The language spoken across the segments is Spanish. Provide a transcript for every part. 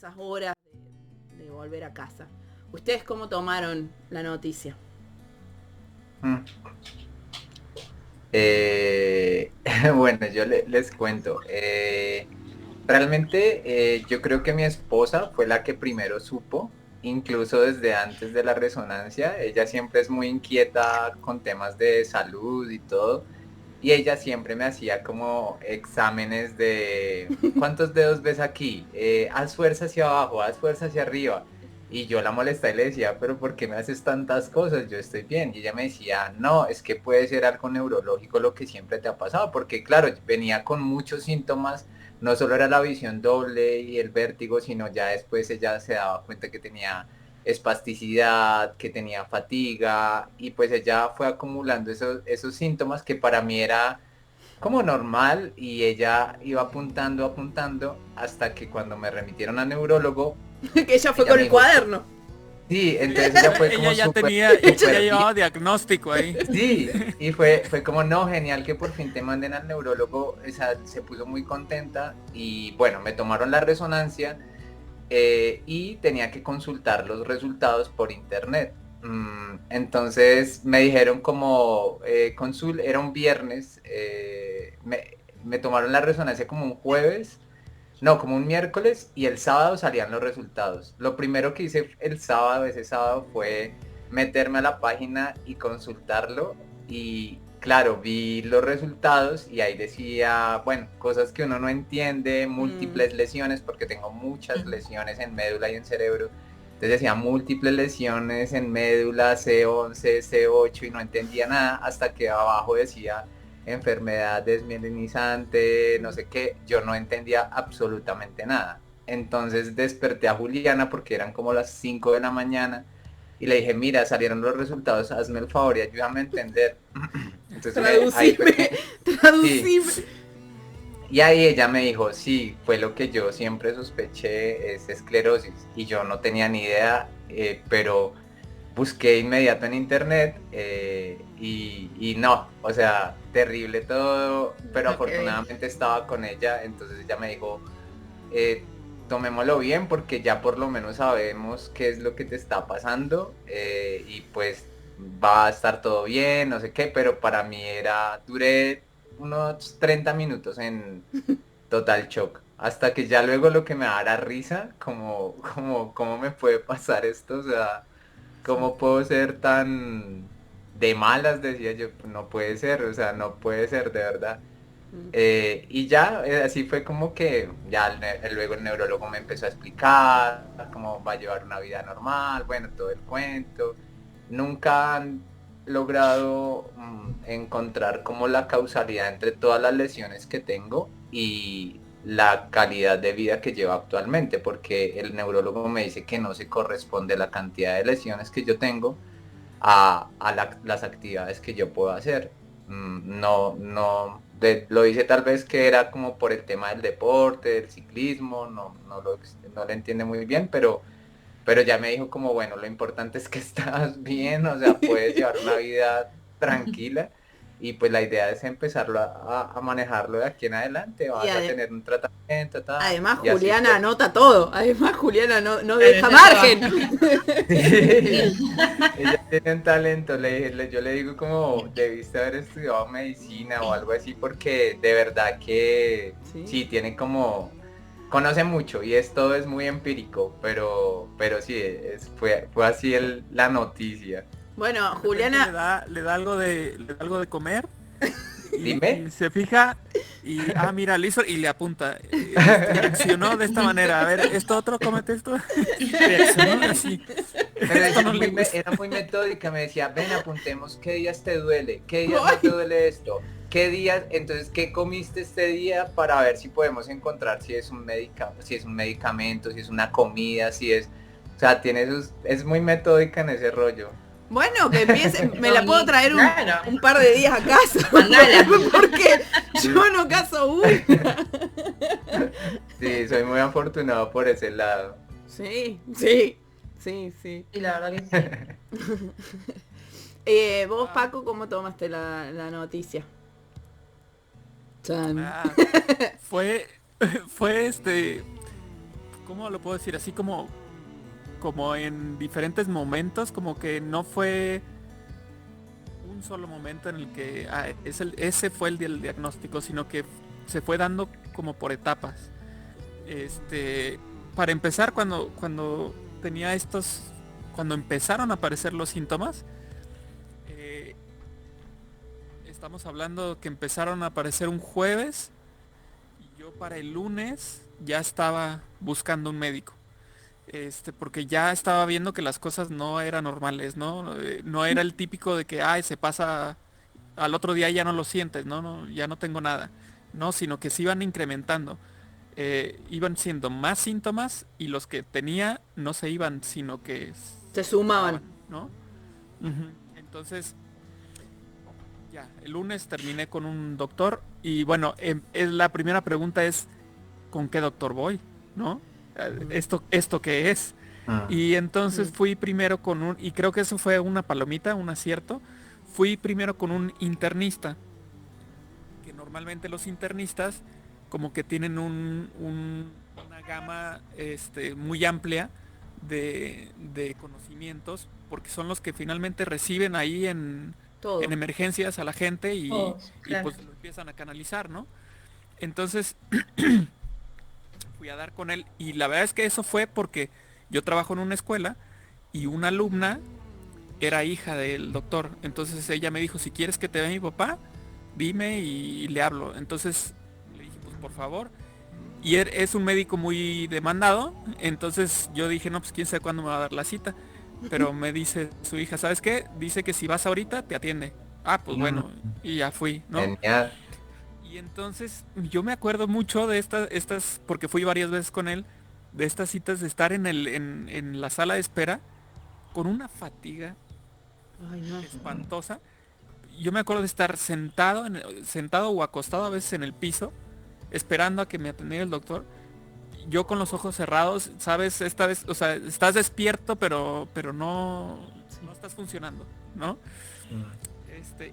esas horas de volver a casa. ¿Ustedes cómo tomaron la noticia? Mm. Eh, bueno, yo les cuento. Realmente yo creo que mi esposa fue la que primero supo, incluso desde antes de la resonancia. Ella siempre es muy inquieta con temas de salud y todo. Y ella siempre me hacía como exámenes de ¿cuántos dedos ves aquí? Haz fuerza hacia abajo, haz fuerza hacia arriba. Y yo la molestaba y le decía, pero ¿por qué me haces tantas cosas? Yo estoy bien. Y ella me decía, no, es que puede ser algo neurológico lo que siempre te ha pasado. Porque claro, venía con muchos síntomas. No solo era la visión doble y el vértigo, sino ya después ella se daba cuenta que tenía espasticidad, que tenía fatiga, y pues ella fue acumulando esos síntomas que para mí era como normal, y ella iba apuntando, apuntando, hasta que cuando me remitieron al neurólogo, Que ella fue ella con me el dijo, cuaderno. sí, entonces ella fue Ella como ya súper, tenía, ya súper bien. llevaba diagnóstico ahí. Sí, y fue como, no, genial que por fin te manden al neurólogo. Esa se puso muy contenta y bueno, me tomaron la resonancia, y tenía que consultar los resultados por internet. Entonces me dijeron como era un viernes, me tomaron la resonancia como un jueves, no, como un miércoles, y el sábado salían los resultados. Lo primero que hice el sábado, ese sábado, fue meterme a la página y consultarlo. Y claro, vi los resultados y ahí decía, bueno, cosas que uno no entiende, Mm. múltiples lesiones, porque tengo muchas lesiones en médula y en cerebro. Entonces decía múltiples lesiones en médula, C11, C8, y no entendía nada, hasta que abajo decía enfermedad desmielinizante, no sé qué. Yo no entendía absolutamente nada. Entonces desperté a Juliana porque eran como las 5 de la mañana y le dije, mira, salieron los resultados, hazme el favor y ayúdame a entender. Entonces ahí fue Traducime, que, sí, traducime. y ahí ella me dijo, sí, fue lo que yo siempre sospeché, es esclerosis, y yo no tenía ni idea, pero busqué inmediato en internet, y no, o sea, terrible todo, pero Lo que vi. afortunadamente estaba con ella. Entonces ella me dijo, tomémoslo bien porque ya por lo menos sabemos qué es lo que te está pasando, y pues va a estar todo bien, no sé qué. Pero para mí duré unos 30 minutos en total shock, hasta que ya luego lo que me da risa, cómo me puede pasar esto, o sea, ¿cómo puedo ser tan de malas? Decía yo, no puede ser, o sea, no puede ser, de verdad. Y ya, así fue como que ya luego el neurólogo me empezó a explicar cómo va a llevar una vida normal, bueno, todo el cuento. Nunca han logrado encontrar como la causalidad entre todas las lesiones que tengo y la calidad de vida que llevo actualmente, porque el neurólogo me dice que no se corresponde la cantidad de lesiones que yo tengo a las actividades que yo puedo hacer. No, no, lo hice tal vez que era como por el tema del deporte, del ciclismo, no lo entiende muy bien, pero ya me dijo como, bueno, lo importante es que estás bien, o sea, puedes llevar una vida tranquila, y pues la idea es empezarlo a manejarlo de aquí en adelante. Y Vas a tener un tratamiento, tal, además y así Juliana fue. anota todo. Además Juliana no Claro, deja está todo. margen. Sí, ella tiene un talento. Yo le digo como debiste haber estudiado medicina o algo así, porque de verdad que Sí. sí, tiene como, conoce mucho, y todo es muy empírico, pero sí, fue así la noticia. Bueno, De repente Juliana, le da algo de comer y Dime. se fija y, mira, le hizo y le apunta. Reaccionó de esta manera. A ver, esto otro, cómete esto. Reaccionó así. Pero Esto no le gusta. era muy metódica, me decía, ven, apuntemos qué días te duele, qué días no te ¡ay! duele esto, qué días, entonces, qué comiste este día, para ver si podemos encontrar si es si es un medicamento, si es una comida, si es, o sea, es muy metódica en ese rollo. Bueno, que empiece, me Qué la puedo bonito. traer Claro. un par de días a casa. Mandala. Porque yo no caso una. Sí, soy muy afortunado por ese lado. Sí, sí, sí, sí. Sí, la verdad que sí. Vos, Ah, Paco, ¿cómo tomaste la noticia? Chan. ah, fue, fue ¿cómo lo puedo decir? Así como en diferentes momentos, como que no fue un solo momento en el que ese fue el diagnóstico, sino que se fue dando como por etapas. Para empezar, cuando tenía cuando empezaron a aparecer los síntomas, estamos hablando que empezaron a aparecer un jueves y yo para el lunes ya estaba buscando un médico. Porque ya estaba viendo que las cosas no eran normales, ¿no? No era el típico de que, se pasa, al otro día ya no lo sientes, ¿no? No, ya no tengo nada, no, sino que se iban incrementando. Iban siendo más síntomas y los que tenía no se iban, sino que se sumaban, ¿no? Uh-huh. Entonces, ya, el lunes terminé con un doctor y bueno, la primera pregunta es, ¿con qué doctor voy? ¿No? ¿Esto qué es? Y entonces fui primero y creo que eso fue una palomita, un acierto, fui primero con un internista, que normalmente los internistas como que tienen una gama muy amplia de conocimientos, porque son los que finalmente reciben ahí en emergencias a la gente y pues lo empiezan a canalizar, ¿no? Entonces fui a dar con él y la verdad es que eso fue porque yo trabajo en una escuela y una alumna era hija del doctor. Entonces ella me dijo, si quieres que te vea mi papá, dime y le hablo. Entonces le dije, pues por favor. Y él es un médico muy demandado. Entonces yo dije, no, pues quién sabe cuándo me va a dar la cita. Pero me dice su hija, ¿sabes qué? Dice que si vas ahorita te atiende. Pues bueno, y ya fui, ¿no? Genial. Y entonces yo me acuerdo mucho de estas, porque fui varias veces con él, de estas citas de estar en la sala de espera con una fatiga espantosa. Yo me acuerdo de estar sentado o acostado a veces en el piso, esperando a que me atendiera el doctor. Yo con los ojos cerrados, sabes, esta vez, o sea, estás despierto, pero no estás funcionando, ¿no?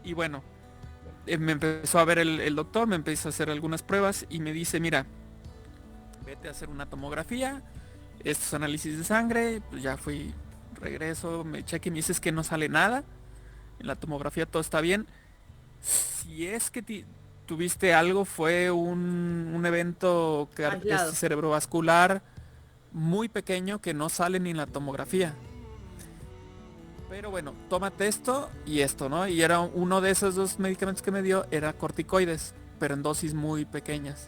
Y bueno, me empezó a ver el doctor, me empezó a hacer algunas pruebas y me dice, mira, vete a hacer una tomografía, estos análisis de sangre. Pues ya fui, regreso, me cheque y me dices que no sale nada, en la tomografía todo está bien. Si es que tuviste algo, fue un evento cerebrovascular muy pequeño que no sale ni en la tomografía. Pero bueno, tómate esto y esto, ¿no? Y era uno de esos dos medicamentos que me dio, era corticoides, pero en dosis muy pequeñas.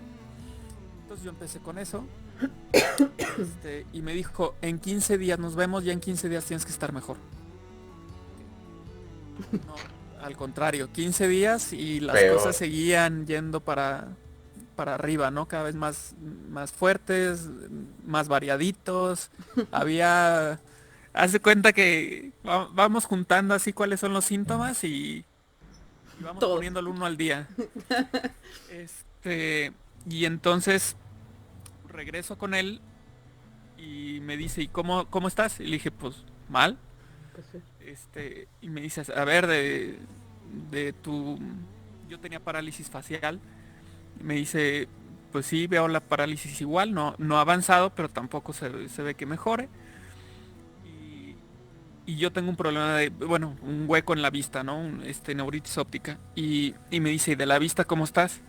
Entonces yo empecé con eso. Y me dijo, en 15 días nos vemos, ya en 15 días tienes que estar mejor. No, al contrario, 15 días y las cosas seguían yendo para arriba, ¿no? Cada vez más fuertes, más variaditos. Haz de cuenta que vamos juntando así cuáles son los síntomas y vamos poniéndolo uno al día. Y entonces regreso con él y me dice, ¿y cómo estás? Y le dije, pues mal. Y me dice, a ver, yo tenía parálisis facial. Y me dice, pues sí, veo la parálisis igual, no ha avanzado, pero tampoco se ve que mejore. Y yo tengo un problema un hueco en la vista, ¿no? Neuritis óptica. Y me dice, ¿y de la vista cómo estás?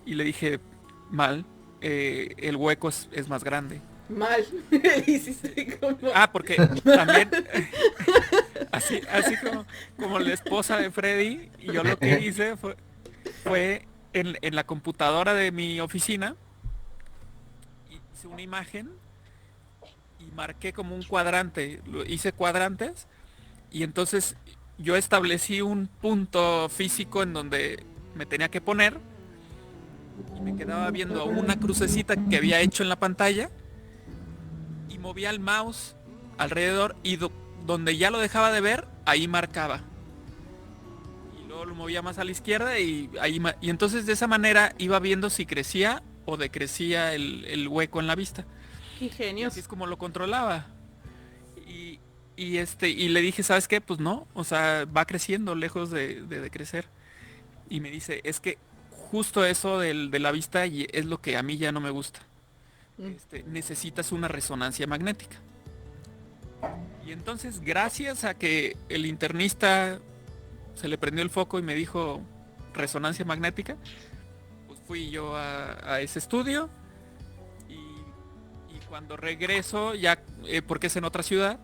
Y le dije, mal, el hueco es más grande. Mal. Porque también, así como la esposa de Freddy, y yo lo que hice fue en la computadora de mi oficina, hice una imagen y marqué como un cuadrante, hice cuadrantes y entonces yo establecí un punto físico en donde me tenía que poner y me quedaba viendo una crucecita que había hecho en la pantalla y movía el mouse alrededor y donde ya lo dejaba de ver, ahí marcaba. Y luego lo movía más a la izquierda y entonces de esa manera iba viendo si crecía o decrecía el hueco en la vista. Qué genio. Así es como lo controlaba. Y le dije, ¿sabes qué? Pues no, o sea, va creciendo lejos de crecer. Y me dice, es que justo eso de la vista y es lo que a mí ya no me gusta. necesitas una resonancia magnética. Y entonces, gracias a que el internista se le prendió el foco y me dijo resonancia magnética, pues fui yo a ese estudio y cuando regreso, ya porque es en otra ciudad,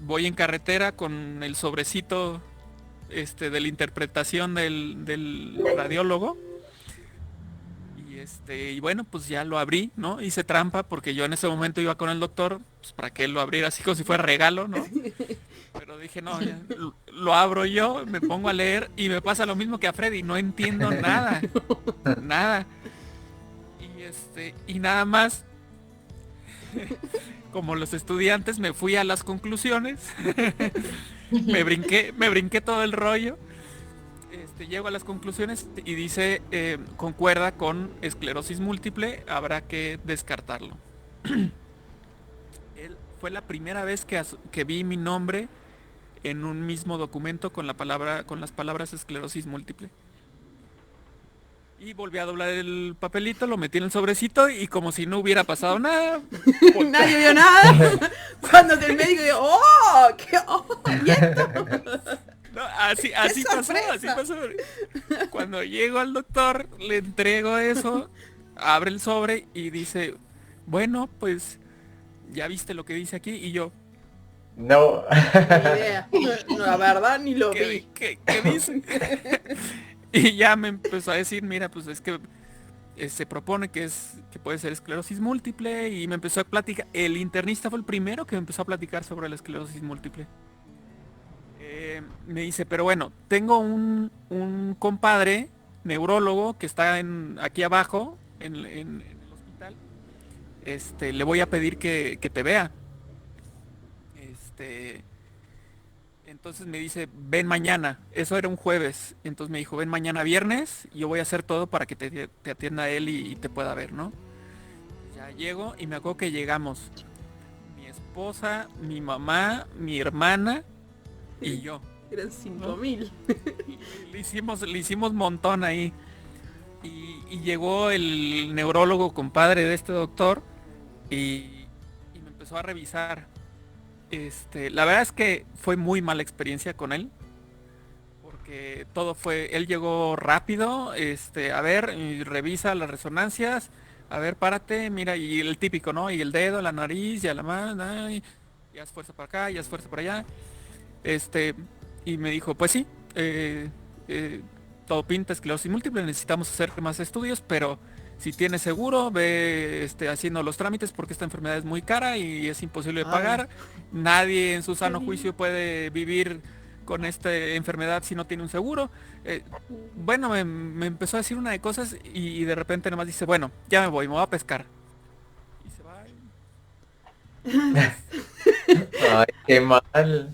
voy en carretera con el sobrecito de la interpretación del radiólogo. Y bueno, pues ya lo abrí, ¿no? Hice trampa porque yo en ese momento iba con el doctor, pues para que él lo abriera así como si fuera regalo, ¿no? Pero dije, no, ya, lo abro yo, me pongo a leer y me pasa lo mismo que a Freddy, no entiendo nada, nada. Y nada más, como los estudiantes, me fui a las conclusiones, me brinqué todo el rollo. Llego a las conclusiones y dice, concuerda con esclerosis múltiple, habrá que descartarlo. Fue la primera vez que vi mi nombre en un mismo documento con las palabras esclerosis múltiple. Y volví a doblar el papelito, lo metí en el sobrecito y como si no hubiera pasado nada. Nadie vio nada. Cuando el médico dijo, ¡oh! ¡Qué ¿y esto? No, así pasó. Cuando llego al doctor, le entrego eso, abre el sobre y dice, bueno, pues ya viste lo que dice aquí. Y yo, no. Ni idea. No, la verdad ni lo vi. ¿Qué dice? Y ya me empezó a decir, mira, pues es que se propone que puede ser esclerosis múltiple, y me empezó a platicar. El internista fue el primero que me empezó a platicar sobre la esclerosis múltiple. Me dice, pero bueno, tengo un compadre neurólogo que está aquí abajo en el hospital. Le voy a pedir que te vea. Entonces me dice, ven mañana. Eso era un jueves. Entonces me dijo, ven mañana viernes, yo voy a hacer todo para que te atienda él y te pueda ver, ¿no? Ya llego y me acuerdo que llegamos mi esposa, mi mamá, mi hermana y yo. Eran 5,000. Le hicimos montón ahí. Y llegó el neurólogo compadre de este doctor y me empezó a revisar. La verdad es que fue muy mala experiencia con él, porque él llegó rápido, a ver, y revisa las resonancias, a ver, párate, mira, y el típico, ¿no? Y el dedo, la nariz, y a la mano, y haz fuerza para acá, y haz fuerza para allá. Y me dijo, pues sí, todo pinta esclerosis múltiple, necesitamos hacer más estudios, pero si tienes seguro, ve haciendo los trámites porque esta enfermedad es muy cara y es imposible de pagar. Nadie en su sano juicio puede vivir con esta enfermedad si no tiene un seguro. Bueno, me empezó a decir una de cosas y de repente nomás dice, bueno, ya me voy a pescar. Y se va. Ay, qué mal.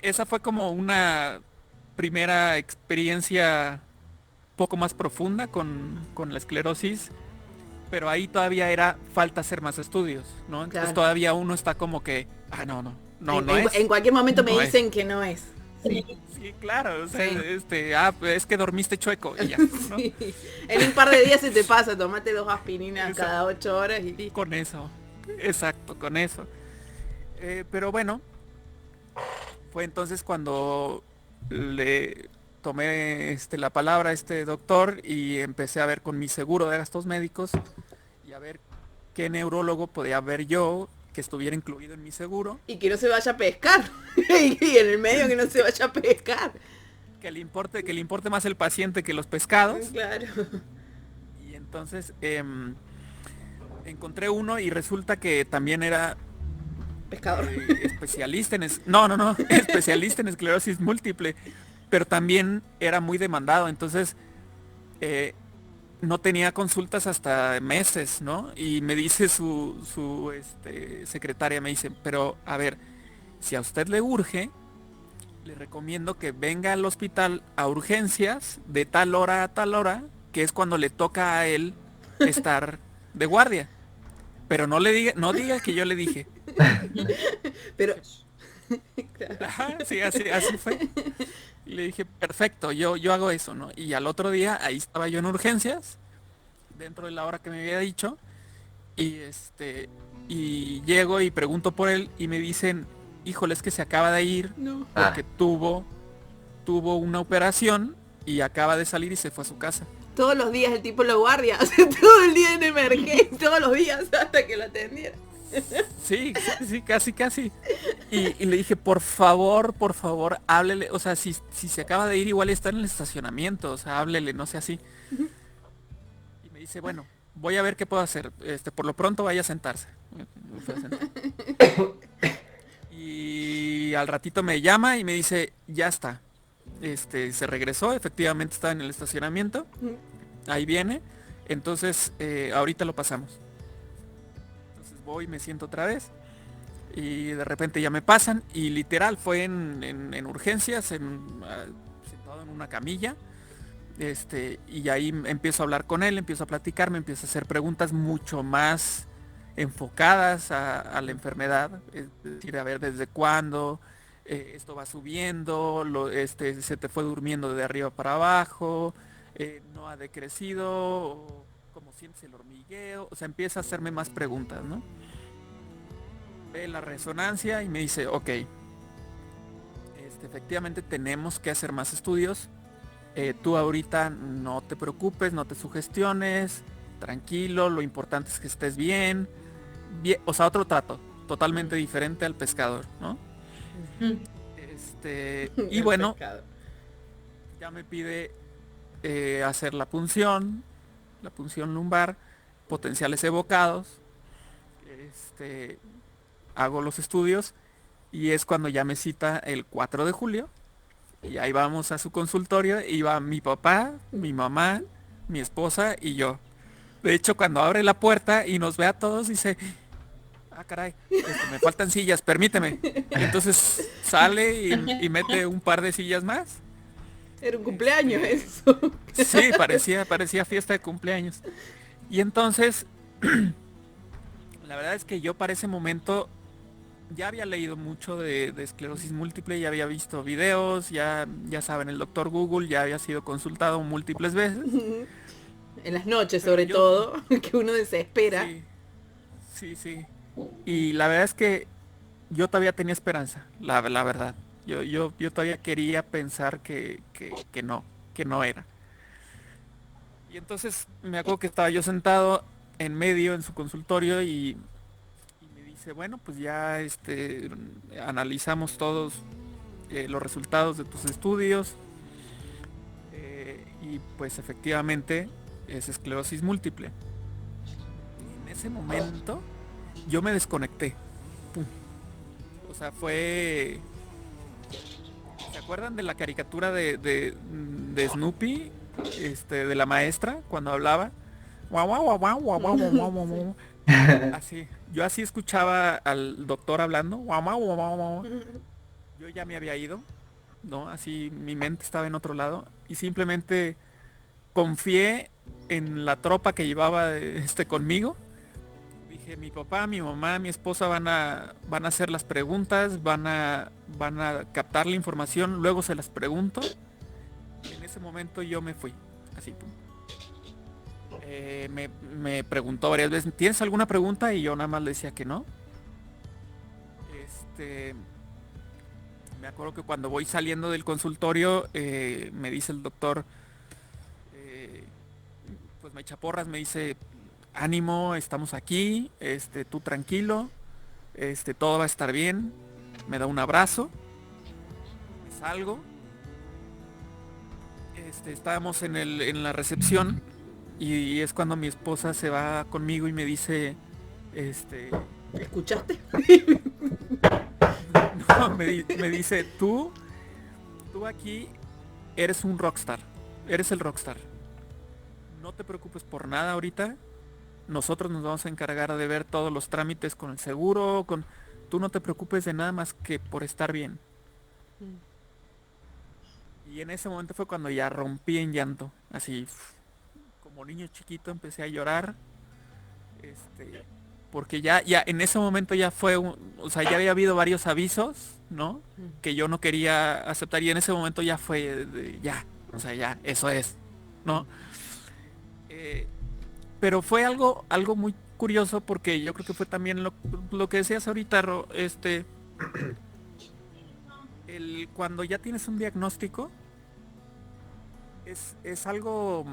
Esa fue como una primera experiencia poco más profunda con la esclerosis, pero ahí todavía falta hacer más estudios, ¿no? Entonces Claro. todavía uno está como que, no es. En cualquier momento me No dicen que no es. Sí. Sí, claro, o sea, Sí. es que dormiste chueco y ya, ¿no? Sí. En un par de días se te pasa, tomate 2 aspirinas Exacto. cada 8 horas y listo. Con eso, exacto, con eso. Pero bueno, fue entonces cuando le tomé la palabra a este doctor y empecé a ver con mi seguro de gastos médicos y a ver qué neurólogo podía ver yo que estuviera incluido en mi seguro, Y que no se vaya a pescar. Y en el medio que no se vaya a pescar. que le importe más el paciente que los pescados. Claro. Y entonces encontré uno y resulta que también era Pescador. especialista especialista en esclerosis múltiple, pero también era muy demandado, entonces no tenía consultas hasta meses, ¿no? Y me dice su secretaria, me dice, pero a ver, si a usted le urge, le recomiendo que venga al hospital a urgencias de tal hora a tal hora, que es cuando le toca a él estar de guardia. Pero no diga que yo le dije. Pero Ajá, sí, así fue. Y le dije, perfecto, yo hago eso, ¿no? Y al otro día, ahí estaba yo en urgencias, dentro de la hora que me había dicho, y llego y pregunto por él y me dicen, híjole, es que se acaba de ir No. porque tuvo una operación y acaba de salir y se fue a su casa. Todos los días el tipo lo guardia, o sea, todo el día en emergencia, todos los días hasta que lo atendiera. Sí, casi. Y le dije, por favor, háblele. O sea, si se acaba de ir, igual está en el estacionamiento. O sea, háblele, no sea así. Y me dice, bueno, voy a ver qué puedo hacer. Por lo pronto vaya a sentarse. Me fue a sentar. Y al ratito me llama y me dice, ya está. Se regresó, efectivamente está en el estacionamiento. Ahí viene. Entonces, ahorita lo pasamos. Entonces voy, me siento otra vez. Y de repente ya me pasan. Y literal fue en urgencias, sentado en una camilla. Y ahí empiezo a hablar con él, empiezo a platicar, me empiezo a hacer preguntas mucho más enfocadas a la enfermedad. Es decir, a ver desde cuándo esto va subiendo, se te fue durmiendo de arriba para abajo, no ha decrecido, o cómo sientes el hormigueo. O sea, empieza a hacerme más preguntas, ¿no? Ve la resonancia y me dice, ok, efectivamente tenemos que hacer más estudios. Tú ahorita no te preocupes, no te sugestiones, tranquilo, lo importante es que estés bien. O sea, otro trato, totalmente diferente al pescador, ¿no? Y bueno, ya me pide hacer la punción lumbar, potenciales evocados. Hago los estudios y es cuando ya me cita el 4 de julio. Y ahí vamos a su consultorio y va mi papá, mi mamá, mi esposa y yo. De hecho, cuando abre la puerta y nos ve a todos, dice, ah, caray, me faltan sillas, permíteme. Entonces sale y mete un par de sillas más. Era un cumpleaños eso. Sí, parecía fiesta de cumpleaños. Y entonces, la verdad es que yo para ese momento ya había leído mucho de esclerosis múltiple, ya había visto videos, ya saben, el doctor Google ya había sido consultado múltiples veces. En las noches sobre todo, que uno desespera. Sí. Y la verdad es que yo todavía tenía esperanza, la verdad. Yo todavía quería pensar que no era. Y entonces me acuerdo que estaba yo sentado en medio en su consultorio y me dice, bueno, pues ya analizamos todos los resultados de tus estudios y pues efectivamente es esclerosis múltiple. Y en ese momento yo me desconecté. ¡Pum! O sea, fue... ¿Se acuerdan de la caricatura de Snoopy? De la maestra cuando hablaba. Guau, guau, guau, guau, guau, guau, guau, guau, guau. Así, yo así escuchaba al doctor hablando. Guau, guau, guau, guau, guau. Yo ya me había ido, ¿no? Así mi mente estaba en otro lado y simplemente confié en la tropa que llevaba conmigo. Dije, mi papá, mi mamá, mi esposa van a hacer las preguntas, van a captar la información, luego se las pregunto. Y en ese momento yo me fui, así, pum. Me preguntó varias veces, ¿tienes alguna pregunta? Y yo nada más le decía que no. Me acuerdo que cuando voy saliendo del consultorio, me dice el doctor, pues me echa porras, me dice, ánimo, estamos aquí, tú tranquilo, todo va a estar bien. Me da un abrazo, me salgo. Estábamos en la recepción y es cuando mi esposa se va conmigo y me dice, ¿escuchaste? No, me dice, tú aquí eres un rockstar, eres el rockstar. No te preocupes por nada ahorita. Nosotros nos vamos a encargar de ver todos los trámites con el seguro, tú no te preocupes de nada más que por estar bien. Y en ese momento fue cuando ya rompí en llanto, así como niño chiquito empecé a llorar, porque ya en ese momento ya fue, o sea, ya había habido varios avisos, ¿no? Que yo no quería aceptar y en ese momento ya fue, ya, o sea, ya, eso es, ¿no? Pero fue algo muy curioso porque yo creo que fue también lo que decías ahorita, cuando ya tienes un diagnóstico, es algo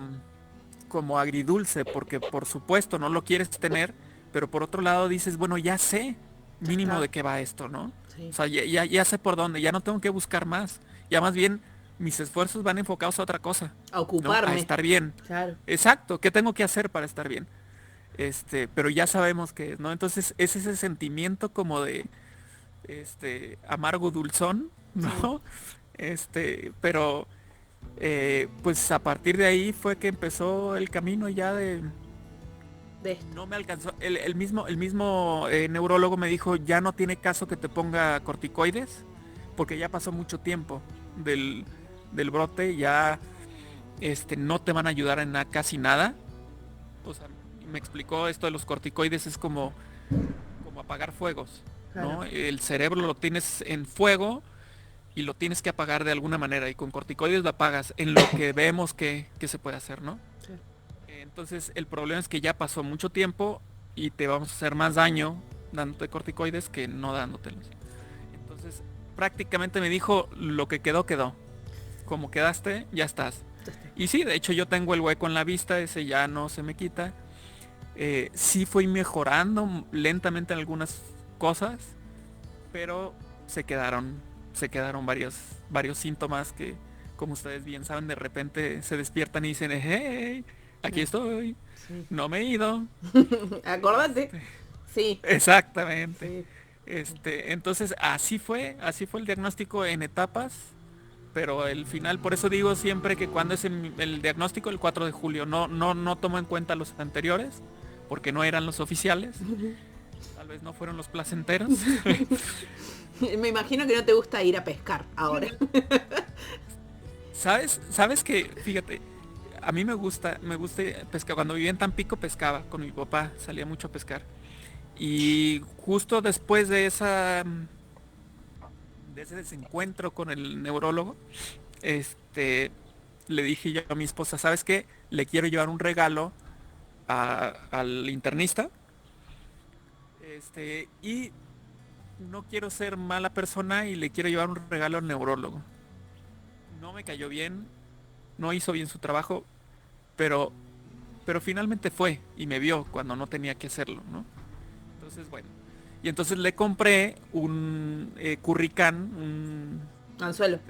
como agridulce, porque por supuesto no lo quieres tener, pero por otro lado dices, bueno, ya sé mínimo de qué va esto, ¿no? Sí. O sea, ya sé por dónde, ya no tengo que buscar más. Ya más bien mis esfuerzos van enfocados a otra cosa, A ¿no? ocuparme. A estar bien. Claro. Exacto, ¿qué tengo que hacer para estar bien? Pero ya sabemos que, ¿no? Entonces es ese sentimiento como de, amargo dulzón, ¿no? Pero pues a partir de ahí fue que empezó el camino ya de De esto. no me alcanzó. El mismo neurólogo me dijo, ya no tiene caso que te ponga corticoides, porque ya pasó mucho tiempo del brote, ya no te van a ayudar en casi nada. O sea, me explicó esto de los corticoides, es como apagar fuegos, ¿no? Claro. El cerebro lo tienes en fuego y lo tienes que apagar de alguna manera, y con corticoides lo apagas en lo que vemos que se puede hacer, ¿no? Sí. Entonces el problema es que ya pasó mucho tiempo y te vamos a hacer más daño dándote corticoides que no dándotelos. Entonces prácticamente me dijo, lo que quedó, quedó. Como quedaste, ya estás. Y sí, de hecho yo tengo el hueco en la vista, ese ya no se me quita. Sí fui mejorando lentamente en algunas cosas, pero se quedaron varios síntomas que, como ustedes bien saben, de repente se despiertan y dicen, hey, aquí estoy, Sí. no me he ido. Acordate. Sí. Exactamente. Sí. Entonces así fue el diagnóstico en etapas, pero el final, por eso digo siempre que cuando es el diagnóstico el 4 de julio, no tomo en cuenta los anteriores, porque no eran los oficiales, tal vez no fueron los placenteros. Me imagino que no te gusta ir a pescar ahora. ¿Sabes que, fíjate, a mí me gusta pescar? Cuando vivía en Tampico pescaba con mi papá, salía mucho a pescar. Y justo después de ese desencuentro con el neurólogo, le dije yo a mi esposa, ¿sabes qué? Le quiero llevar un regalo al internista. Y no quiero ser mala persona y le quiero llevar un regalo al neurólogo. No me cayó bien, no hizo bien su trabajo, pero finalmente fue y me vio cuando no tenía que hacerlo, ¿no? Entonces, bueno. Y entonces le compré un curricán, Anzuelo.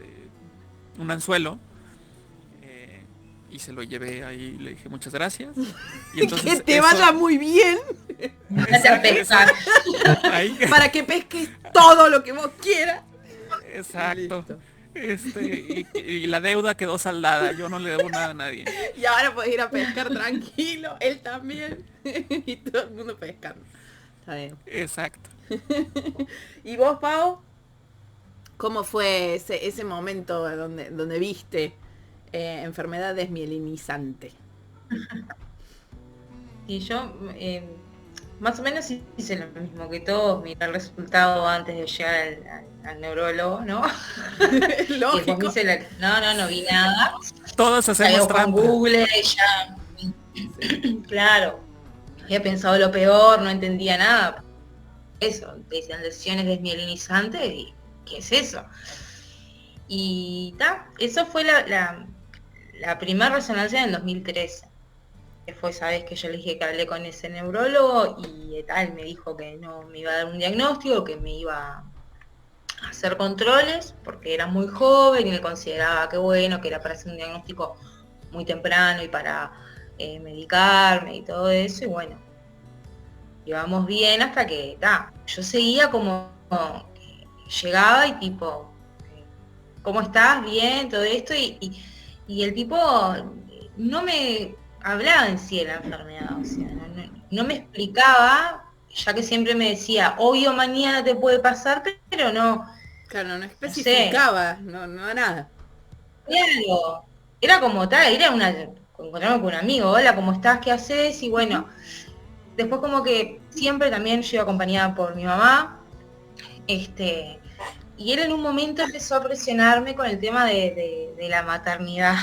un anzuelo, y se lo llevé ahí, le dije muchas gracias. Y entonces que te vaya muy bien. Ahí, para que pesques todo lo que vos quieras. exacto. Y la deuda quedó saldada, yo no le debo nada a nadie. Y ahora podés ir a pescar tranquilo, él también. Y todo el mundo pescando. Está bien. Exacto. ¿Y vos, Pau? ¿Cómo fue ese momento donde viste enfermedad desmielinizante? Y yo más o menos hice lo mismo que todos, miré el resultado antes de llegar al neurólogo, ¿no? Lógico. No vi nada. Todos hacemos con trampa. Google, ya. Claro. Había pensado lo peor, no entendía nada. Eso, decían lesiones desmielinizantes y ¿qué es eso? Y eso fue la primera resonancia en el 2013. Que fue esa vez que yo le dije que hablé con ese neurólogo y tal, me dijo que no me iba a dar un diagnóstico, que me iba a hacer controles, porque era muy joven y él consideraba que bueno, que era para hacer un diagnóstico muy temprano y para medicarme y todo eso, y bueno, íbamos bien hasta que yo seguía como llegaba y tipo, ¿cómo estás? Bien, todo esto, y el tipo no me hablaba en sí de la enfermedad, o sea, no me explicaba, ya que siempre me decía, hoy o mañana te puede pasar, pero no. Claro, no especificaba, no nada. Claro, era como tal, encontrarme con un amigo, hola, ¿cómo estás? ¿Qué haces? Y bueno, después como que siempre también yo iba acompañada por mi mamá, y él en un momento empezó a presionarme con el tema de la maternidad.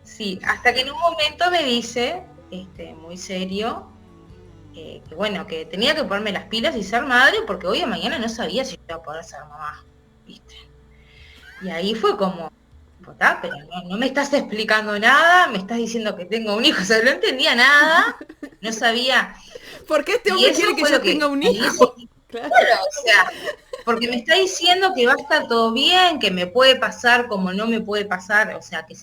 Sí, hasta que en un momento me dice, muy serio, que bueno, que tenía que ponerme las pilas y ser madre, porque hoy o mañana no sabía si iba a poder ser mamá, ¿viste? Y ahí fue como, pero no me estás explicando nada, me estás diciendo que tengo un hijo, o sea, no entendía nada, no sabía. ¿Por qué este Y hombre eso quiere que fue yo lo que tenga un ahí hijo? Claro, o sea, porque me está diciendo que va a estar todo bien, que me puede pasar como no me puede pasar, o sea, que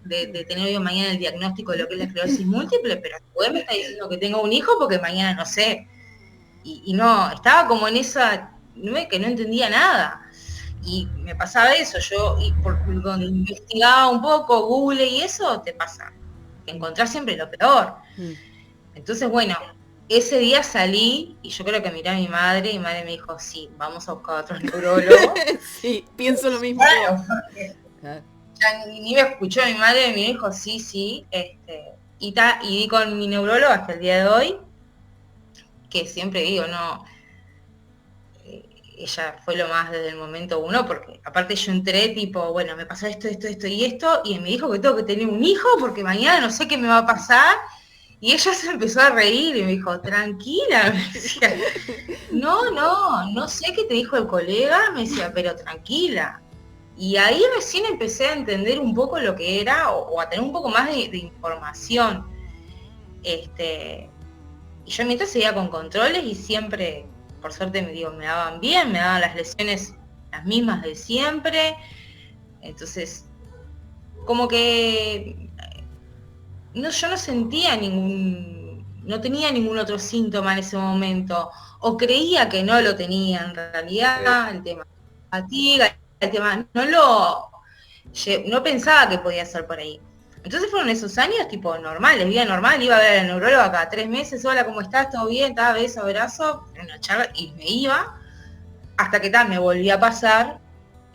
de tener hoy o mañana el diagnóstico de lo que es la esclerosis múltiple, pero después me está diciendo que tengo un hijo porque mañana no sé. Y no, estaba como en esa, que no entendía nada. Y me pasaba eso, cuando investigaba un poco, Google y eso, te pasa, que encontrás siempre lo peor. Entonces, bueno, ese día salí y yo creo que miré a mi madre y mi madre me dijo, sí, vamos a buscar a otro neurólogo. Sí, pienso lo mismo. Claro, porque ya ni me escuchó mi madre, me dijo, sí, y di con mi neurólogo hasta el día de hoy, que siempre digo, no, ella fue lo más desde el momento uno, porque aparte yo entré tipo, bueno, me pasó esto y esto, y me dijo que tengo que tener un hijo porque mañana no sé qué me va a pasar. Y ella se empezó a reír y me dijo, tranquila, me decía, no sé qué te dijo el colega, me decía, pero tranquila. Y ahí recién empecé a entender un poco lo que era, o a tener un poco más de información. Y yo mientras seguía con controles y siempre, por suerte me daban bien, me daban las lesiones las mismas de siempre. Entonces, como que yo no sentía no tenía ningún otro síntoma en ese momento, o creía que no lo tenía en realidad, el tema de fatiga, el tema, no pensaba que podía ser por ahí. Entonces fueron esos años tipo normales, vida normal, iba a ver al neurólogo cada 3 meses, hola, ¿cómo estás? ¿Todo bien? Estaba beso, abrazo, una charla, y me iba, hasta que me volví a pasar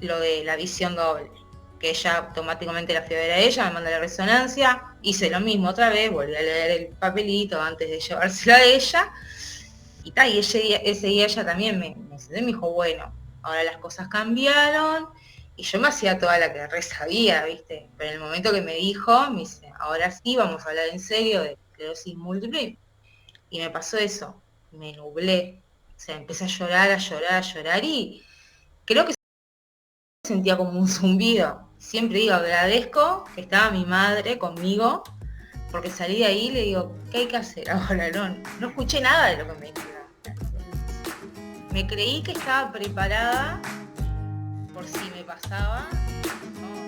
lo de la visión doble, que ella automáticamente la fui a ver a ella, me manda la resonancia, hice lo mismo otra vez, volví a leer el papelito antes de llevársela a ella, y ese día ella también me dijo, bueno, ahora las cosas cambiaron, y yo me hacía toda la que re sabía, ¿viste? Pero en el momento que me dijo, me dice, ahora sí, vamos a hablar en serio de esclerosis múltiple, y me pasó eso, me nublé, o sea, empecé a llorar, y creo que sentía como un zumbido. Siempre digo, agradezco que estaba mi madre conmigo, porque salí de ahí y le digo, ¿qué hay que hacer ahora? No escuché nada de lo que me dijeron. Me creí que estaba preparada por si me pasaba. No.